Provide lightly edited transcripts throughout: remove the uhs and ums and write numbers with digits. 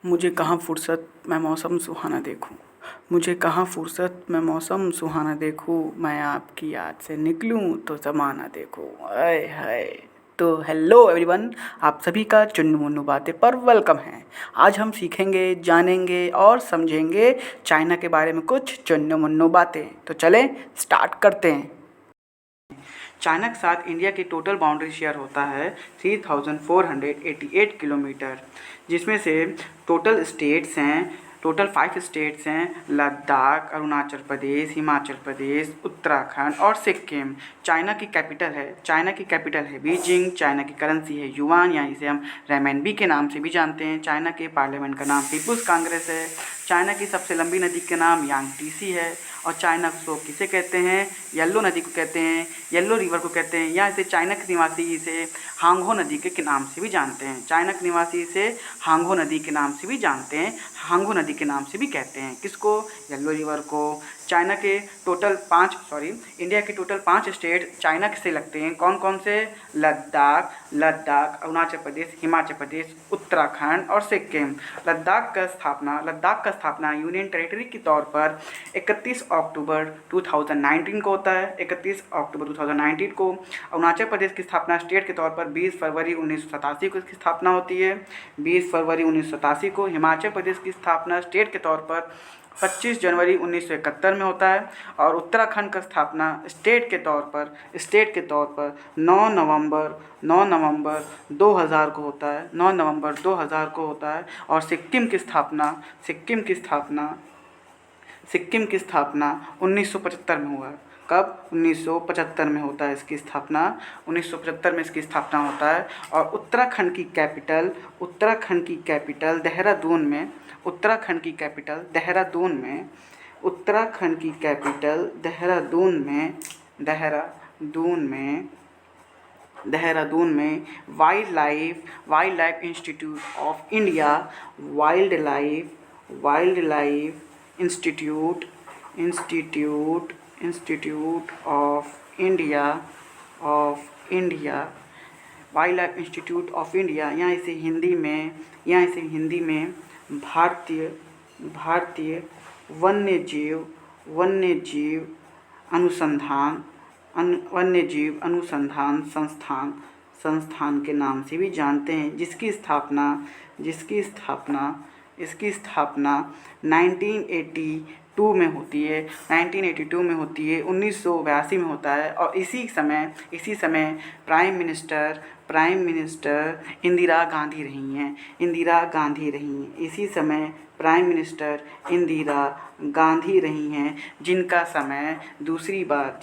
मुझे कहाँ फुर्सत मैं मौसम सुहाना देखूँ। मुझे कहाँ फुर्सत मैं मौसम सुहाना देखूँ। मैं आपकी याद से निकलूँ तो ज़माना देखूँ। आय हाय। तो हेलो एवरीवन, आप सभी का चुन्नू मुन्नू बातें पर वेलकम है। आज हम सीखेंगे, जानेंगे और समझेंगे चाइना के बारे में कुछ चुन्नू मुन्नू बातें। तो चलें स्टार्ट करते हैं। चाइना के साथ इंडिया की टोटल बाउंड्री शेयर होता है 3488 किलोमीटर, जिसमें से टोटल 5 स्टेट्स हैं लद्दाख, अरुणाचल प्रदेश, हिमाचल प्रदेश, उत्तराखंड और सिक्किम। चाइना की कैपिटल है बीजिंग। चाइना की करेंसी है युआन, या इसे हम रेमेनबी के नाम से भी जानते हैं। चाइना के पार्लियामेंट का नाम पीपुल्स कांग्रेस है। चाइना की सबसे लंबी नदी का नाम यांगटीसी है। और चाइना को किसे कहते हैं? येलो नदी को कहते हैं, येलो रिवर को कहते हैं, या इसे चाइना के निवासी इसे हांगहो नदी के नाम से भी जानते हैं। चाइना के निवासी इसे हांगहो नदी के नाम से भी जानते हैं, हांगहो नदी के नाम से भी कहते हैं। किसको? येलो रिवर को। इंडिया के टोटल 5 स्टेट चाइना से लगते हैं। कौन कौन से? लद्दाख, अरुणाचल प्रदेश, हिमाचल प्रदेश, उत्तराखंड और सिक्किम। लद्दाख का स्थापना यूनियन टेरिटरी के तौर पर 31 अक्टूबर 2019 को होता है। 31 अक्टूबर 2019 को। अरुणाचल प्रदेश की स्थापना स्टेट के तौर पर 20 फरवरी 1987 को इसकी स्थापना होती है। 20 फरवरी 1987 को। हिमाचल प्रदेश की स्थापना स्टेट के तौर पर 25 जनवरी 1971 में होता है। और उत्तराखंड का स्थापना स्टेट के तौर पर 9 नवंबर 2000 को होता है। 9 नवंबर 2000 को होता है। और सिक्किम की स्थापना 1975 में हुआ है। कब? 1975 में होता है इसकी स्थापना। 1975 में इसकी स्थापना होता है। और उत्तराखंड की कैपिटल देहरादून में wild life institute of India, यहाँ इसे हिंदी में भारतीय वन्यजीव अनुसंधान संस्थान के नाम से भी जानते हैं, जिसकी स्थापना 1982 में होती है। 1982 में होता है। और इसी समय प्राइम मिनिस्टर इंदिरा गांधी रही हैं। इसी समय प्राइम मिनिस्टर इंदिरा गांधी रही हैं, जिनका समय दूसरी बार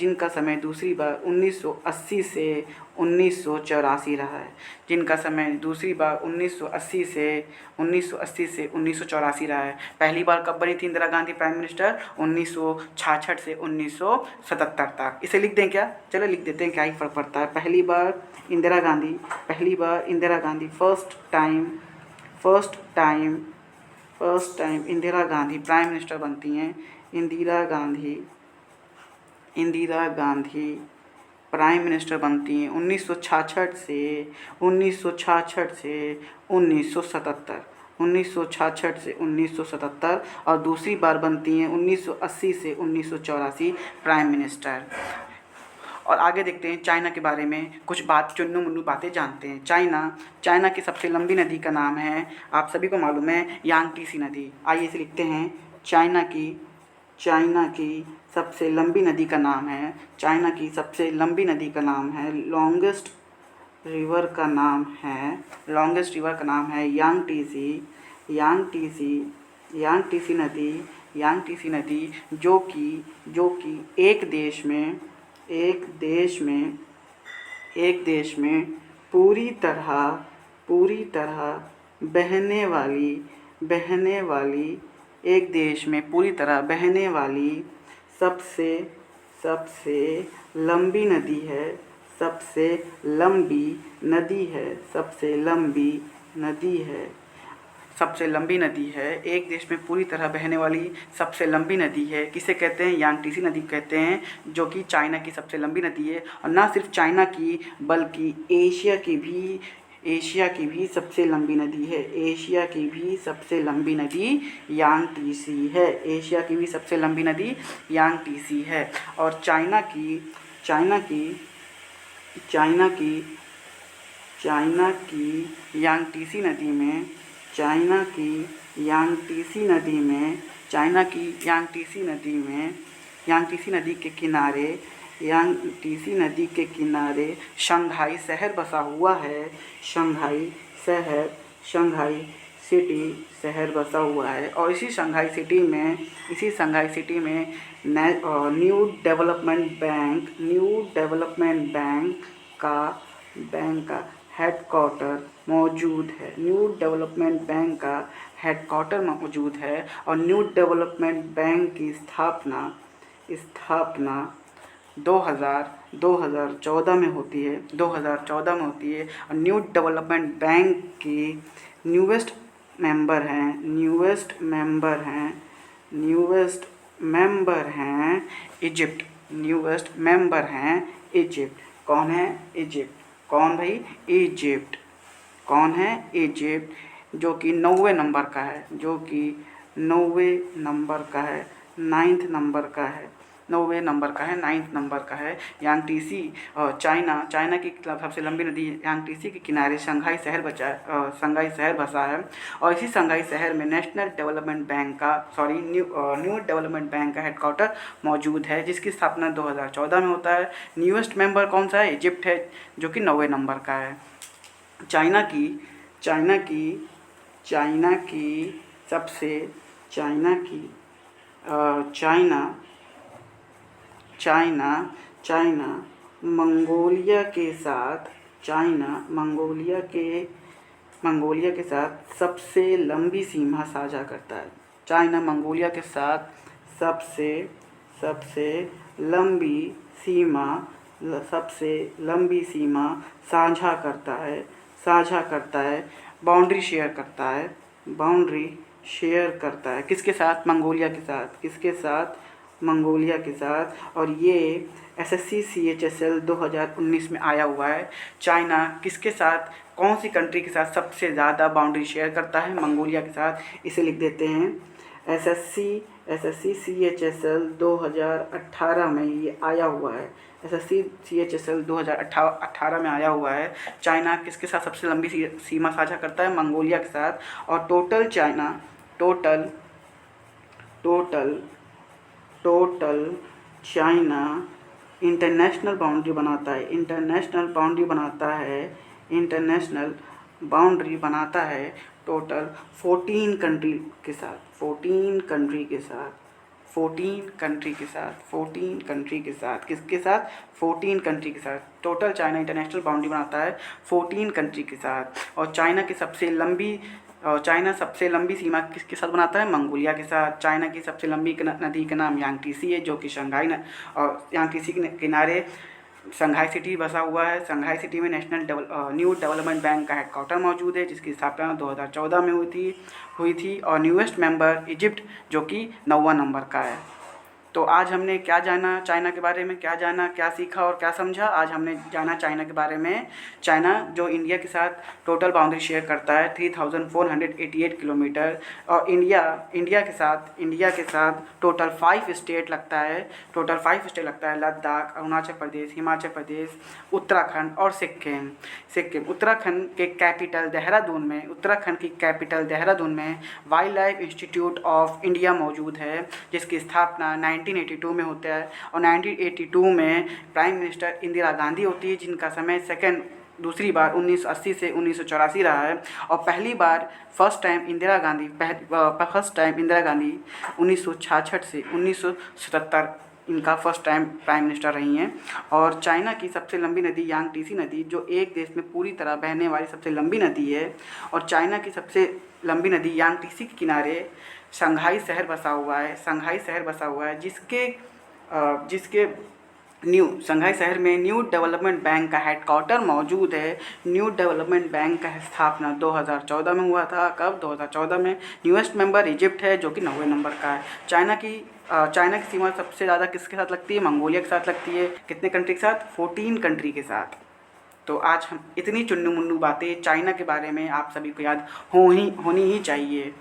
1980 से 1984 रहा है। 1984 रहा है। पहली बार कब बनी थी इंदिरा गांधी प्राइम मिनिस्टर? 1966 से 1977 तक। इसे लिख दें क्या? चलो लिख देते हैं, क्या ही फर्क पड़ता है। पहली बार Indira Gandhi first time Indira Gandhi prime minister बनती हैं। इंदिरा गांधी प्राइम मिनिस्टर बनती हैं 1966 से 1977। और दूसरी बार बनती हैं 1980 से 1984 प्राइम मिनिस्टर। और आगे देखते हैं चाइना के बारे में कुछ चुन्नू मुन्नू बातें जानते हैं। चाइना की सबसे लंबी नदी का नाम है, आप सभी को मालूम है, यांगटीसी नदी। आइए इसे लिखते हैं। चाइना की सबसे लंबी नदी का नाम है, लॉन्गेस्ट रिवर का नाम है यांगटीसी नदी, जो कि एक देश में पूरी तरह बहने वाली सबसे लंबी नदी है। एक देश में पूरी तरह बहने वाली सबसे लंबी नदी है। किसे कहते हैं? यांगटीसी नदी कहते हैं, जो कि चाइना की सबसे लंबी नदी है। और ना सिर्फ चाइना की, बल्कि एशिया की भी एशिया की भी सबसे लंबी नदी है। एशिया की भी सबसे लंबी नदी यांगटीसी है। एशिया की भी सबसे लंबी नदी यांगटीसी है। और चाइना की यांगटीसी नदी में यांगटीसी नदी के किनारे शंघाई शहर बसा हुआ है। शंघाई सिटी शहर बसा हुआ है। और इसी शंघाई सिटी में न्यू डेवलपमेंट बैंक का हेडक्वार्टर मौजूद है। न्यू डेवलपमेंट बैंक का हेडक्वार्टर मौजूद है। और न्यू डेवलपमेंट बैंक की स्थापना 2014 में होती है। और न्यू डेवलपमेंट बैंक की न्यूएस्ट मेंबर हैं इजिप्ट। कौन है? इजिप्ट। कौन भाई? इजिप्ट। कौन है? इजिप्ट, जो कि 90 नंबर का है, 9th नंबर का है। यांगटीसी चाइना की सबसे लंबी नदी यांगटीसी के किनारे शंघाई शहर बसा है। और इसी शंघाई शहर में न्यू डेवलपमेंट बैंक का हेडक्वार्टर मौजूद है, जिसकी स्थापना 2014 में होता है। न्यूएस्ट मेंबर कौन सा है? इजिप्ट है, जो कि 90 नंबर का है। चाइना मंगोलिया के साथ सबसे लंबी सीमा साझा करता है। चाइना मंगोलिया के साथ सबसे लंबी सीमा साझा करता है। बाउंड्री शेयर करता है। किसके साथ? मंगोलिया के साथ। और ये SSC CHSL 2019 में आया हुआ है। चाइना किसके साथ, कौन सी कंट्री के साथ सबसे ज़्यादा बाउंड्री शेयर करता है? मंगोलिया के साथ। इसे लिख देते हैं SSC CHSL 2018 में ये आया हुआ है। SSC CHSL 2018 में आया हुआ है। चाइना किसके साथ सबसे लंबी सीमा साझा करता है? मंगोलिया के साथ। और टोटल चाइना इंटरनेशनल बाउंड्री बनाता है टोटल 14 कंट्री के साथ। 14 कंट्री के साथ। किसके साथ? 14 कंट्री के साथ। टोटल चाइना इंटरनेशनल बाउंड्री बनाता है 14 कंट्री के साथ। और चाइना सबसे लंबी सीमा किसके साथ बनाता है? मंगोलिया के साथ। चाइना की सबसे लंबी नदी का नाम यांगटीसी है, जो कि और यांगटीसी के किनारे शंघाई सिटी बसा हुआ है। शंघाई सिटी में न्यू डेवलपमेंट बैंक का हेडक्वार्टर मौजूद है, जिसकी स्थापना 2014 में हुई थी। और न्यूएस्ट मेंबर इजिप्ट, जो कि 90 नंबर का है। तो आज हमने क्या जाना चाइना के बारे में, क्या सीखा और क्या समझा? आज हमने जाना चाइना के बारे में। चाइना जो इंडिया के साथ टोटल बाउंड्री शेयर करता है 3488 किलोमीटर। और इंडिया के साथ टोटल 5 स्टेट लगता है। लद्दाख, अरुणाचल प्रदेश, हिमाचल प्रदेश, उत्तराखंड और सिक्किम। उत्तराखंड की कैपिटल देहरादून में wild life institute of India मौजूद है, जिसकी स्थापना 1982 में होता है। और 1982 में प्राइम मिनिस्टर इंदिरा गांधी होती है, जिनका समय दूसरी बार 1980 से 1984 रहा है। और फर्स्ट टाइम इंदिरा गांधी 1966 से 1977 इनका फर्स्ट टाइम प्राइम मिनिस्टर रही हैं। और चाइना की सबसे लंबी नदी यांगटीसी नदी, जो एक देश में पूरी तरह बहने वाली सबसे लंबी नदी है। और चाइना की सबसे लंबी नदी यांगटीसी के किनारे शंघाई शहर बसा हुआ है, जिसके शंघाई शहर में न्यू डेवलपमेंट बैंक का हेडक्वार्टर मौजूद है। न्यू डेवलपमेंट बैंक का स्थापना 2014 में हुआ था। कब? 2014 में। न्यूएस्ट मेंबर इजिप्ट है, जो कि 90 नंबर का है। चाइना की सीमा सबसे ज़्यादा किसके साथ लगती है? मंगोलिया के साथ लगती है। कितने कंट्री के साथ? 14 कंट्री के साथ। तो आज हम इतनी चुन्नू मुन्नू बातें चाइना के बारे में आप सभी को याद होनी ही चाहिए।